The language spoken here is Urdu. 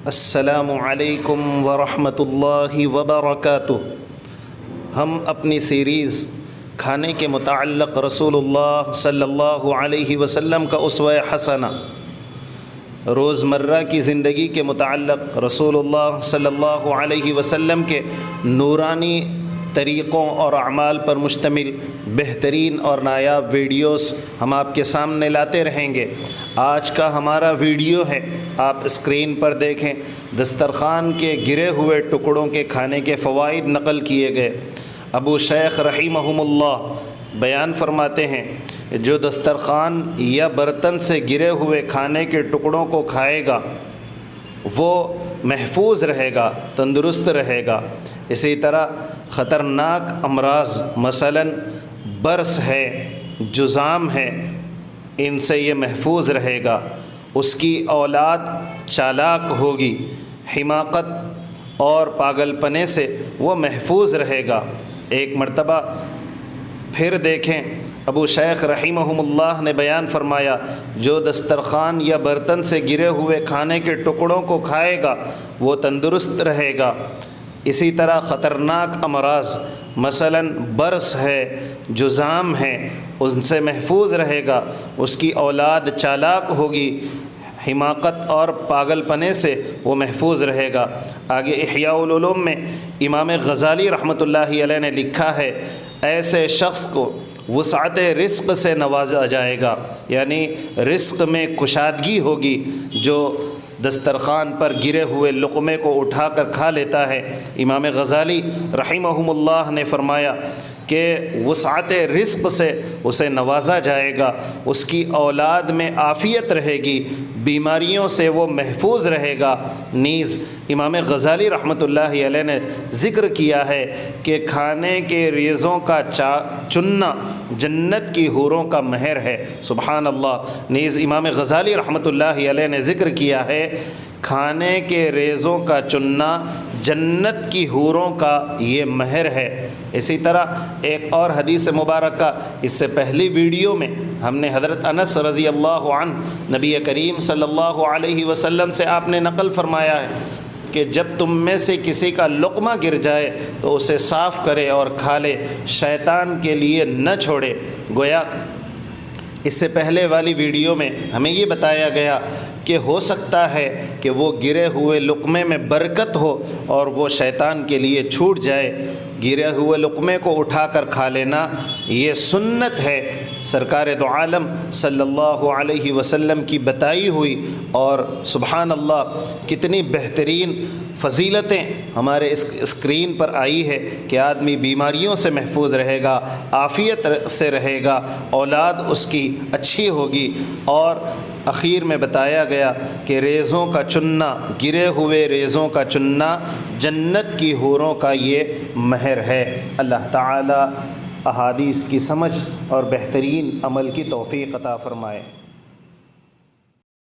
السلام علیکم ورحمۃ اللہ وبرکاتہ۔ ہم اپنی سیریز کھانے کے متعلق رسول اللہ صلی اللہ علیہ وسلم کا اسوہ حسنہ، روزمرہ کی زندگی کے متعلق رسول اللہ صلی اللہ علیہ وسلم کے نورانی طریقوں اور اعمال پر مشتمل بہترین اور نایاب ویڈیوز ہم آپ کے سامنے لاتے رہیں گے۔ آج کا ہمارا ویڈیو ہے، آپ اسکرین پر دیکھیں، دسترخوان کے گرے ہوئے ٹکڑوں کے کھانے کے فوائد نقل کیے گئے۔ ابو شیخ رحمہم اللہ بیان فرماتے ہیں، جو دسترخوان یا برتن سے گرے ہوئے کھانے کے ٹکڑوں کو کھائے گا وہ محفوظ رہے گا، تندرست رہے گا۔ اسی طرح خطرناک امراض مثلاً برس ہے، جذام ہے، ان سے یہ محفوظ رہے گا۔ اس کی اولاد چالاک ہوگی، حماقت اور پاگل پنے سے وہ محفوظ رہے گا۔ ایک مرتبہ پھر دیکھیں، ابو شیخ رحمہم اللہ نے بیان فرمایا، جو دسترخوان یا برتن سے گرے ہوئے کھانے کے ٹکڑوں کو کھائے گا وہ تندرست رہے گا۔ اسی طرح خطرناک امراض مثلاً برس ہے، جذام ہے، ان سے محفوظ رہے گا۔ اس کی اولاد چالاک ہوگی، حماقت اور پاگل پنے سے وہ محفوظ رہے گا۔ آگے احیاء العلوم میں امام غزالی رحمۃ اللہ علیہ نے لکھا ہے، ایسے شخص کو وسعت رزق سے نوازا جائے گا، یعنی رزق میں کشادگی ہوگی جو دسترخوان پر گرے ہوئے لقمے کو اٹھا کر کھا لیتا ہے۔ امام غزالی رحمہم اللہ نے فرمایا کہ وسعت رزق سے اسے نوازا جائے گا، اس کی اولاد میں عافیت رہے گی، بیماریوں سے وہ محفوظ رہے گا۔ نیز امام غزالی رحمۃ اللہ علیہ نے ذکر کیا ہے کہ کھانے کے ریزوں کا چننا جنت کی حوروں کا مہر ہے۔ سبحان اللہ۔ نیز امام غزالی رحمۃ اللہ علیہ نے ذکر کیا ہے، کھانے کے ریزوں کا چننا جنت کی حوروں کا یہ مہر ہے۔ اسی طرح ایک اور حدیث مبارکہ، اس سے پہلی ویڈیو میں ہم نے حضرت انس رضی اللہ عنہ نبی کریم صلی اللہ علیہ وسلم سے آپ نے نقل فرمایا ہے کہ جب تم میں سے کسی کا لقمہ گر جائے تو اسے صاف کرے اور کھا لے، شیطان کے لیے نہ چھوڑے۔ گویا اس سے پہلے والی ویڈیو میں ہمیں یہ بتایا گیا کہ ہو سکتا ہے کہ وہ گرے ہوئے لقمے میں برکت ہو اور وہ شیطان کے لیے چھوٹ جائے۔ گرے ہوئے لقمے کو اٹھا کر کھا لینا یہ سنت ہے، سرکار دو عالم صلی اللہ علیہ وسلم کی بتائی ہوئی، اور سبحان اللہ کتنی بہترین فضیلتیں ہمارے اس اسکرین پر آئی ہے کہ آدمی بیماریوں سے محفوظ رہے گا، عافیت سے رہے گا، اولاد اس کی اچھی ہوگی۔ اور اخیر میں بتایا گیا کہ ریزوں کا چننا، گرے ہوئے ریزوں کا چننا جنت کی حوروں کا یہ مہر ہے۔ اللہ تعالی احادیث کی سمجھ اور بہترین عمل کی توفیق عطا فرمائے۔